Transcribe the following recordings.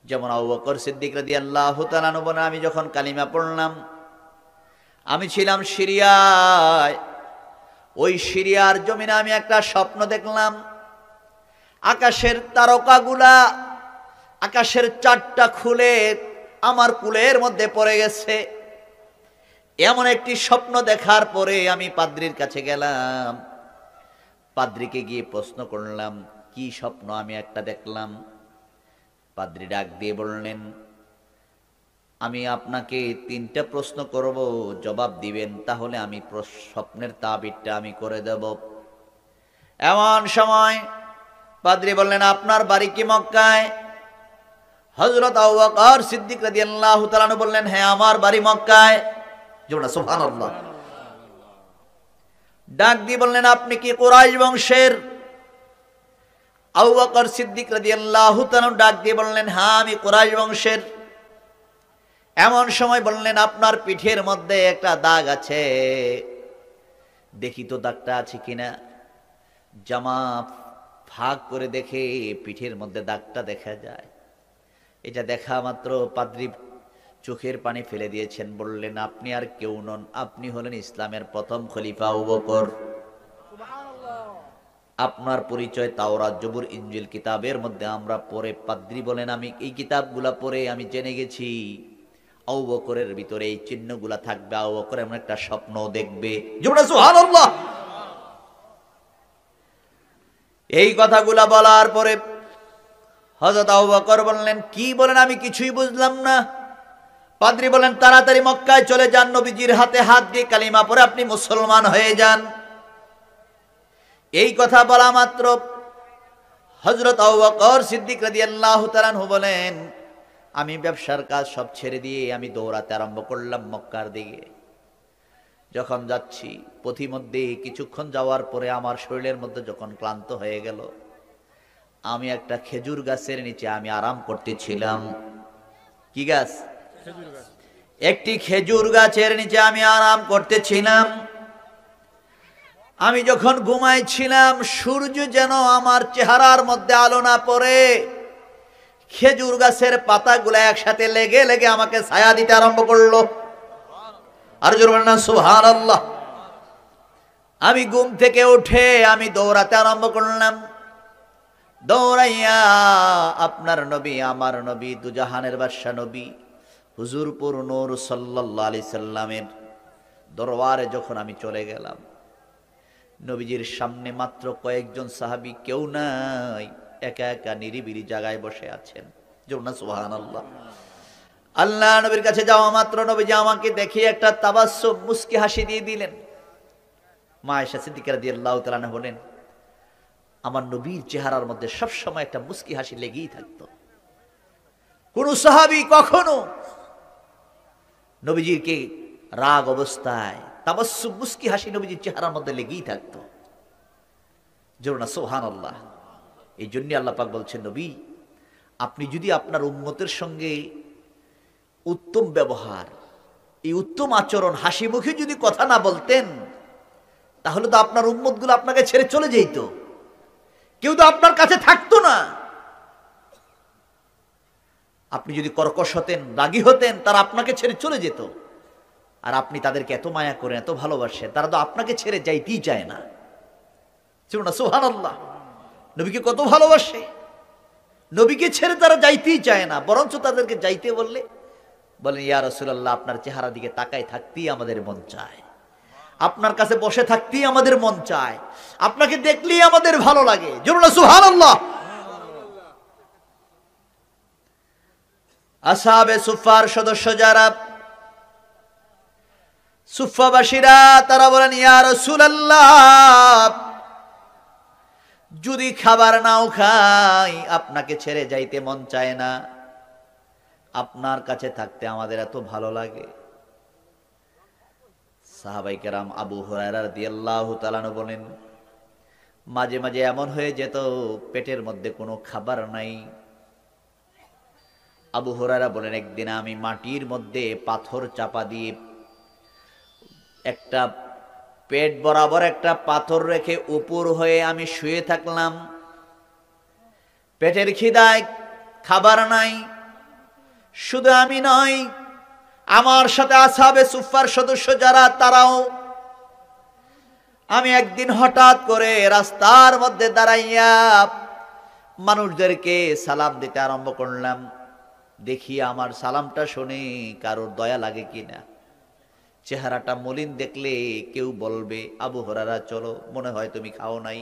যেমন আবু বকর সিদ্দিক রাদিয়াল্লাহু তাআলা আনহু বলেন, আমি যখন কালিমা পড়লাম, আমি ছিলাম সিরিয়ায়। ওই সিরিয়ার জমিনে আমি একটা স্বপ্ন দেখলাম, আকাশের তারকাগুলা আকাশের চারটা খুলে আমার কুলের মধ্যে পড়ে গেছে। এমন একটি স্বপ্ন দেখার পরে আমি পাদ্রীর কাছে গেলাম, পাদ্রীকে গিয়ে প্রশ্ন করলাম, কি স্বপ্ন আমি একটা দেখলাম। পাদ্রী ডাক দিয়ে বললেন, আমি আপনাকে 3টা প্রশ্ন করব, জবাব দিবেন, তাহলে আমি স্বপ্নের তাবিরটা আমি করে দেব। এমন সময় পাদ্রী বললেন, আপনার বাড়ি কি মক্কায়? হযরত আবু বকর সিদ্দিক রাদিয়াল্লাহু তাআলা আনহু বললেন, হ্যাঁ, আমার বাড়ি মক্কায়। জোরে সুবহানাল্লাহ। ডাক দিয়ে বললেন, আপনি কি কুরাইশ বংশের? আবু বকর সিদ্দিক রাদিয়াল্লাহু তাআলা ডাক দিয়ে বললেন, হ্যাঁ, আমি কুরাইশ বংশের। এমন সময় বললেন, আপনার পিঠের মধ্যে একটা দাগ আছে, দেখি তো দাগটা আছে কিনা। জামা ফাঁক করে দেখে পিঠের মধ্যে দাগটা দেখা যায়। এটা দেখা মাত্র পাদ্রী চোখের পানি ফেলে দিয়েছেন, বললেন, আপনি আর কেউ নন, আপনি হলেন ইসলামের প্রথম খলিফা আবু বকর। আপনার পরিচয় তাওরাত, জবুর, ইনজিল কিতাবের মধ্যে আমরা পড়ে, পাদ্রী বলেন, আমি এই কিতাবগুলা পড়ে আমি জেনে গেছি আবু বকরের ভিতরে এই চিহ্নগুলা থাকবে, আবু বকর এমন একটা স্বপ্ন দেখবে। সুবহানাল্লাহ। এই কথাগুলা বলার পরে হযরত আবু বকর বললেন, কি বলেন, আমি কিছুই বুঝলাম না। পাদ্রী বলেন, তাড়াতাড়ি মক্কায় চলে যান, নবীজির হাতে হাত দিয়ে কালিমা পড়ে আপনি মুসলমান হয়ে যান। এই কথা বলা মাত্র হযরত আবু বকর সিদ্দিক রাদিয়াল্লাহু তাআলা আনহু বলেন, আমি ব্যবসার কাজ সব ছেড়ে দিয়ে আমি দৌড়াতে আরম্ভ করলাম মক্কার দিকে। যখন যাচ্ছি, পথিমধ্যে কিছুক্ষণ যাওয়ার পরে আমার শরীরের মধ্যে যখন ক্লান্ত হয়ে গেল, আমি একটা খেজুর গাছের নিচে আমি আরাম করতেছিলাম। কি গাছ? একটি খেজুর গাছের নিচে আমি আরাম করতেছিলাম। আমি যখন ঘুমাইছিলাম, সূর্য যেন আমার চেহারার মধ্যে আলো না পড়ে, খেজুর গাছের পাতাগুলো একসাথে লেগে লেগে আমাকে ছায়া দিতে আরম্ভ করলো। আর জোরে বলেন না সুবহানাল্লাহ। আমি ঘুম থেকে উঠে আমি দৌড়াতে আরম্ভ করলাম। দৌড়াইয়া আপনার নবী, আমার নবী, দুজাহানের বাদশা নবী হুজুরপুর নূর সাল্লাল্লাহু আলাইহি সাল্লামের দরবারে যখন আমি চলে গেলাম, নবীজির সামনে মাত্র কয়েকজন সাহাবী, কেউ নাই, একা একা নিরিবিলি জায়গায় বসে আছেন। জোরে সুবহানাল্লাহ। আল্লাহ নবীর কাছে যাওয়া মাত্র নবীজি আমাকে দেখে একটা তাবাসসুম, মুস্কি হাসি দিয়ে দিলেন। মা আয়েশা সিদ্দিকা রাদিয়াল্লাহু তাআলা আনহা বলেন, আমার নবীর চেহারার মধ্যে সব সময় একটা মুস্কি হাসি লেগেই থাকতো। কোন সাহাবী কখনো নবীজিকে রাগ অবস্থায় তাবাসসুম, মুস্কি হাসি নবীজির চেহারার মধ্যে লেগেই থাকতো। জোরে না সুবহানাল্লাহ। এই জন্য আল্লাহ পাক বলছেন, নবী আপনি যদি আপনার উম্মতের সঙ্গে উত্তম ব্যবহার, এই উত্তম আচরণ, হাসি মুখে যদি কথা না বলতেন, তাহলে তো আপনার উম্মতগুলো আপনাকে ছেড়ে চলে যেত, কেউ তো আপনার কাছে থাকতো না। আপনি যদি কর্কশ হতেন, রাগী হতেন, তারা আপনাকে ছেড়ে চলে যেত। আর আপনি তাদেরকে এত মায়া করেন, এত ভালোবাসেন, তারা তো আপনাকে ছেড়ে যাইতেই চায় না। সুবহানাল্লাহ। নবীকে কত ভালোবাসে, নবীকে ছেড়ে তারা যাইতেই চায় না, বরঞ্চ তাদেরকে যাইতে বললে বলেন, ইয়া রাসূলুল্লাহ, আপনার চেহারা দিকে তাকাই থাকতেই আমাদের মন চায়, আপনার কাছে বসে থাকতেই আমাদের মন চায়, আপনাকে দেখলেই আমাদের ভালো লাগে। জোরে বলেন সুবহানাল্লাহ। আসহাবে সুফার সদস্য যারা, সুফাবাসীরা, তারা বলেন, ইয়া রাসূলুল্লাহ, যদি খাবার নাও খাই, আপনাকে ছেড়ে যাইতে মন চায় না, আপনার কাছে থাকতে আমাদের এত ভালো লাগে। সাহাবায়ে কেরাম আবু হুরায়রা রাদিয়াল্লাহু তাআলা আনহু বলেন, মাঝে মাঝে এমন হয়ে যেত পেটের মধ্যে কোনো খাবার নাই। আবু হুরায়রা বলেন, একদিন আমি মাটির মধ্যে পাথর চাপা দিয়ে একটা পেট বরাবর একটা পাথর রেখে উপর হয়ে আমি শুয়ে থাকলাম। পেটের খিদায়, খাবার নাই, শুধু আমি নই, আমার সাথে আসহাবে সুফফার সদস্য যারা, তারাও। আমি একদিন হঠাৎ করে রাস্তার মধ্যে দাঁড়াইয়া মানুষদেরকে সালাম দিতে আরম্ভ করলাম। দেখি আমার সালামটা শুনে কারোর দয়া লাগে কিনা। চেহারাটা মলিন দেখলে কেউ বলবে, আবু হুরায়রা চলো, মনে হয় তুমি খাও নাই।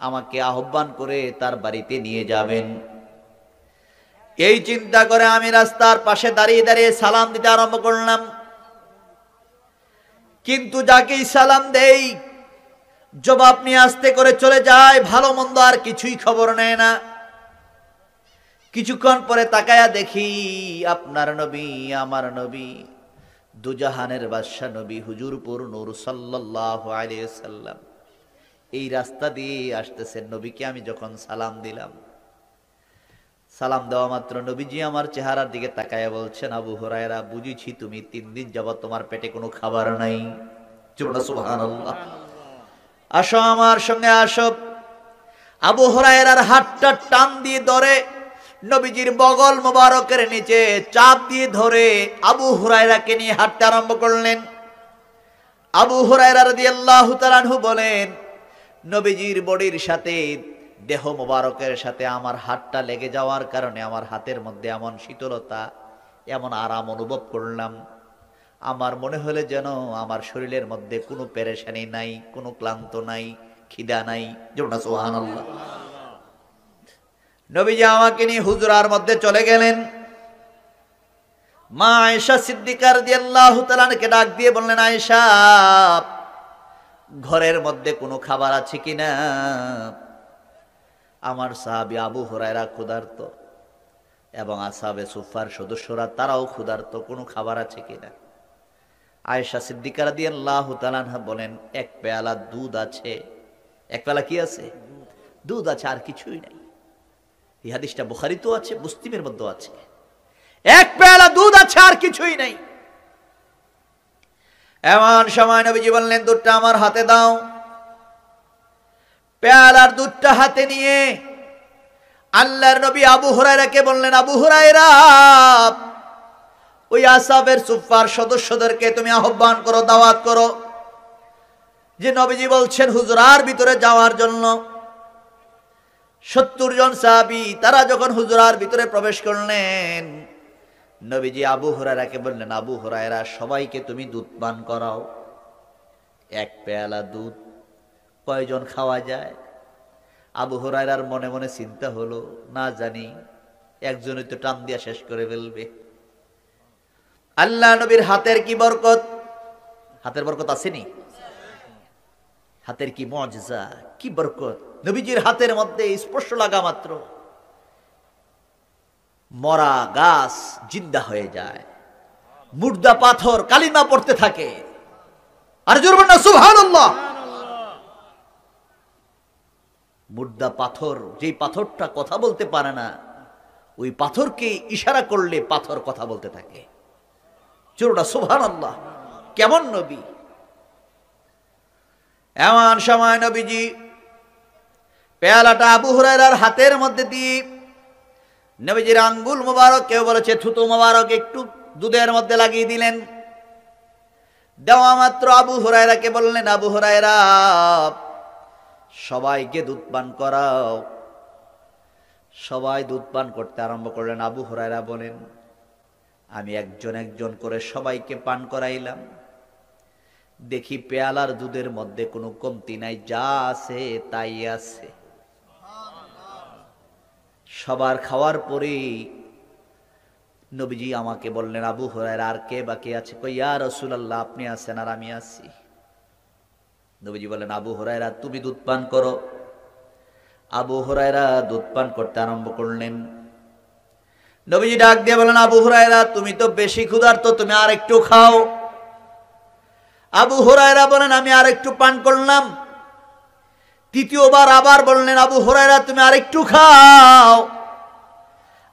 আমাকে আহ্বান করে তার বাড়িতে নিয়ে যাবেন। এই চিন্তা করে আমি রাস্তার পাশে দাঁড়িয়ে দাঁড়িয়ে সালাম দিতে আরম্ভ করলাম। কিন্তু যাকেই সালাম দেই জবাব নিয়ে আস্তে করে চলে যায়, ভালো মন্দ আর কিছুই খবর নেয় না। কিছুক্ষণ পরে তাকায়া দেখি আপনার নবী, আমার নবী, দুজাহানের বাদশা নবী হুজুরপুর নূর সাল্লাল্লাহু আলাইহি সাল্লাম এই রাস্তা দিয়ে আসতেছেন। নবীকে আমি যখন সালাম দিলাম, সালাম দেওয়া মাত্র নবীজি আমার চেহারার দিকে তাকায়া বলছেন, আবু হুরায়রা, বুঝেছি তুমি 3 দিন যাবত তোমার পেটে কোনো খাবার নাই। সুবহানাল্লাহ। আসো আমার সঙ্গে আসো। আবু হুরায়রার হাতটা টান দিয়ে ধরে নবীজির বগল মোবারকের নিচে চাপ দিয়ে ধরে আবু হুরায়রাকে নিয়ে হাঁটতে আরম্ভ করলেন। আবু হুরায়রা রাদিয়াল্লাহু তাআলা আনহু বলেন, নবীজির বডির সাথে, দেহ মোবারকের সাথে আমার হাতটা লেগে যাওয়ার কারণে আমার হাতের মধ্যে এমন শীতলতা, এমন আরাম অনুভব করলাম। আমার মনে হলে যেন আমার শরীরের মধ্যে কোনো পেরেশানি নাই, কোনো ক্লান্ত নাই, খিদা নাই। সুবহানাল্লাহ। নবীজি আমাকে নিয়ে হুজরার মধ্যে চলে গেলেন। মা আয়েশা সিদ্দিকা রাদিয়াল্লাহু তাআলা আনহাকে ডাক দিয়ে বললেন, আয়েশা, ঘরের মধ্যে কোনো খাবার আছে কিনা? আমার সাহাবী আবু হুরায়রা ক্ষুধার্ত এবং আসহাবে সুফফার সদস্যরা তারাও ক্ষুধার্ত, কোনো খাবার আছে কিনা? আয়েশা সিদ্দিকা রাদিয়াল্লাহু তাআলা আনহা বলেন, এক পেয়ালা দুধ আছে। এক পেয়ালা কি আছে? দুধ আছে, আর কিছুই নাই। এই হাদিসটা বুখারীতেও আছে, মুসলিমের মধ্যেও আছে। এক পেয়ালা দুধ আছে, আর কিছুই নাই। এমন সময় নবীজি বললেন, দুধটা আমার হাতে দাও। পেয়ালার দুধটা হাতে নিয়ে আল্লাহর নবী আবু হুরায়রাকে বললেন, আবু হুরায়রা, ওই আসহাবের সুফফার সদস্যদেরকে তুমি আহ্বান করো, দাওয়াত করো, যে নবীজি বলছেন হুজরার ভিতরে যাওয়ার জন্য। 70 জন সাহাবী তারা যখন হুজরার ভিতরে প্রবেশ করলেন, নবীজি আবু হুরায়রাকে বললেন, আবু হুরায়রা, সবাইকে তুমি দুধ পান করাও। এক পেয়ালা দুধ কয়জন খাওয়া যায়? আবু হুরায়রার মনে মনে চিন্তা হলো, না জানি একজনই তো টান দিয়া শেষ করে ফেলবে। আল্লাহ নবীর হাতের কি বরকত! হাতের বরকত আসেনি? হাতের কি মুআজিজা, কি বরকত! নবীজির হাতের মধ্যে স্পর্শ লাগা মাত্র মরা গাছ জিন্দা হয়ে যায়, মুর্দা পাথর কালিমা পড়তে থাকে। আর জোরে বলুন না সুবহানাল্লাহ। মুর্দা পাথর, যেই পাথরটা কথা বলতে পারে না, ওই পাথরকে ইশারা করলে পাথর কথা বলতে থাকে। জোরে সুবহানাল্লাহ। কেমন নবী! এমন সময় নবীজি পেয়ালাটা আবু হুরায়রার হাতের মধ্যে দিয়ে নবীজির আঙ্গুল মোবারক, কেউ বলেছে থুতু মোবারক, একটু দুধের মধ্যে লাগিয়ে দিলেন। দেওয়া মাত্র আবু হুরায়রাকে বললেন, আবু হুরায়রা, সবাইকে দুধ পান করাও। সবাই দুধ পান করতে আরম্ভ করলেন। আবু হুরায়রা বলেন, আমি একজন একজন করে সবাইকে পান করাইলাম। দেখি পেয়ালার দুধের মধ্যে কোনো কমতি নাই, যা আছে তাই আছে। সবার খাওয়ার পরে নবীজি আমাকে বললেন, আবু হুরায়রা, আর কে বাকি আছে? কই, ইয়া রাসূলুল্লাহ, আপনি আছেন আর আমি আছি। নবীজি বললেন, আবু হুরায়রা, তুমি দুধ পান করো। আবু হুরায়রা দুধ পান করতে আরম্ভ করলেন। নবীজি ডাক দিয়ে বলেন, আবু হুরায়রা, তুমি তো বেশি ক্ষুধার্ত, তুমি আর একটু খাও। আবু হুরায়রা বলেন, আমি আর একটু পান করলাম। তৃতীয়বার আবার বললেন, আবু হুরায়রা, তুমি আর একটু খাও।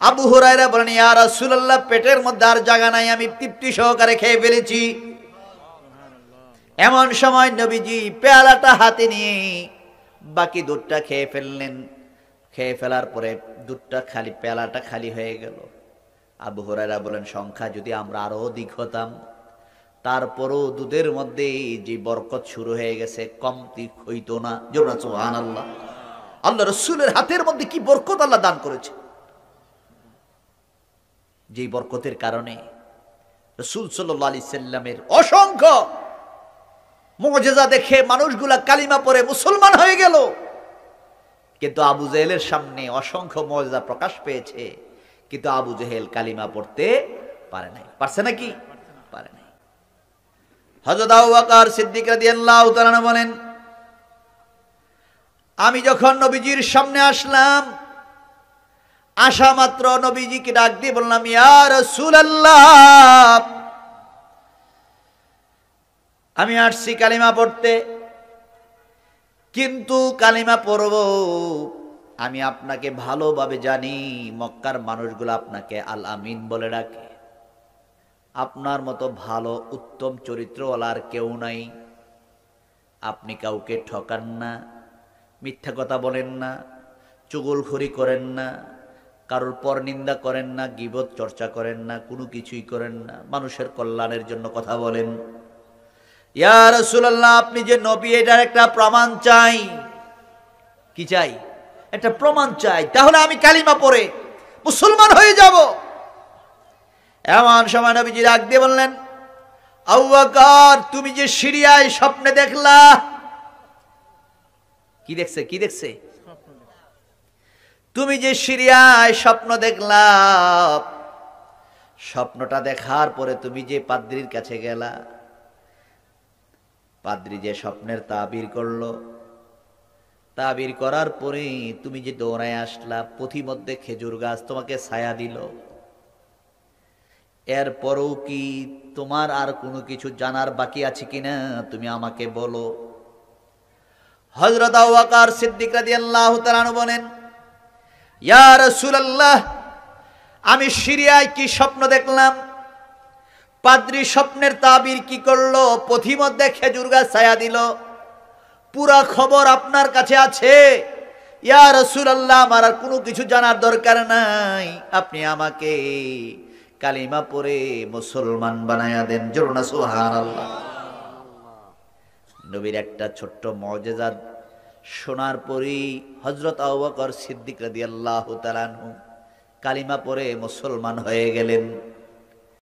আবু হুরায়রা বলেন, ইয়া রাসূলুল্লাহ, পেটের মধ্যে আর জায়গা নাই, আমি তৃপ্তি সহকারে খেয়ে ফেলেছি। এমন সময় নবীজি পেয়ালাটা হাতে নিয়ে বাকি দুধটা খেয়ে ফেললেন। খেয়ে ফেলার পরে দুধটা খালি, পেয়ালাটা খালি হয়ে গেল। আবু হুরায়রা বলেন, সংখ্যা যদি আমরা আরো অধিক হতাম, তারপরও দুধের মধ্যে যে বরকত শুরু হয়ে গেছে, কমতি হইতো না। জোরে সুবহানাল্লাহ। আল্লাহ রাসূলের হাতের মধ্যে কি বরকত আল্লাহ দান করেছে, যে বরকতের কারণে রাসূল সাল্লাল্লাহু আলাইহি সাল্লামের অসংখ্য মুজিজা দেখে মানুষগুলা কালিমা পড়ে মুসলমান হয়ে গেল। কিন্তু আবু জেহেলের সামনে অসংখ্য মুজিজা প্রকাশ পেয়েছে, কিন্তু আবু জেহেল কালিমা পড়তে পারে নাই। পারছে নাকি? পারে নাই। হযরত আবু বকর সিদ্দিক রাদিয়াল্লাহু তাআলা আনহু বলেন, আমি যখন নবীজির সামনে আসলাম, আসা মাত্র নবীজিকে ডাক দিয়ে বললাম, ইয়া রাসূলুল্লাহ, আমি আসছি কালিমা পড়তে, কিন্তু কালিমা পড়ব, আমি আপনাকে ভালোভাবে জানি, মক্কার মানুষগুলো আপনাকে আল আমিন বলে ডাকে। আপনার মতো ভালো উত্তম চরিত্রওয়ালার কেউ নাই। আপনি কাউকে ঠকান না, মিথ্যা কথা বলেন না, চুগলখড়ি করেন না, কারোর পরনিন্দা করেন না, গীবত চর্চা করেন না, কোনো কিছুই করেন না, মানুষের কল্যাণের জন্য কথা বলেন। ইয়া রাসূলুল্লাহ, আপনি যে নবী, এটার একটা প্রমাণ চাই। কি চাই? একটা প্রমাণ চাই, তাহলে আমি কালিমা পড়ে মুসলমান হয়ে যাব। এমন সময় নবীজি ডাক দিয়ে বললেন, আবু বকর, তুমি যে সিরিয়ায় স্বপ্নে দেখলা, কি দেখছে? কি দেখছে? তুমি যে সিরিয়ায় স্বপ্ন দেখলা, স্বপ্নটা দেখার পরে তুমি যে পাদ্রীর কাছে গেলা, পাদ্রী যে স্বপ্নের তাবির করলো, তাবির করার পরে তুমি যে দৌড়ায় আসলা, পথিমধ্যে খেজুর গাছ তোমাকে ছায়া দিল, এরপরও কি তোমার আর কোনো কিছু জানার বাকি আছে কিনা তুমি আমাকে বলো। হযরত আবু বকর সিদ্দিক রাদিয়াল্লাহু তাআলা আনহু বলেন, ইয়া রাসূলুল্লাহ, আমি সিরিয়ায় কি স্বপ্ন দেখলাম, পাদ্রী স্বপ্নের তাবির কি করলো, পথিমধ্যে খেজুর গাছ ছায়া দিল, পুরা খবর আপনার কাছে আছে। ইয়া রাসূলুল্লাহ, আমার আর কোনো কিছু জানার দরকার নাই, আপনি আমাকে কালিমা পড়ে মুসলমান বানায়া দেন। জোরে না সুবহানাল্লাহ। নবীর একটা ছোট্ট মুজিজা শোনার পরেই হযরত আবু বকর সিদ্দিক রাদিয়াল্লাহু তাআলা আনহু কালিমা পড়ে মুসলমান হয়ে গেলেন।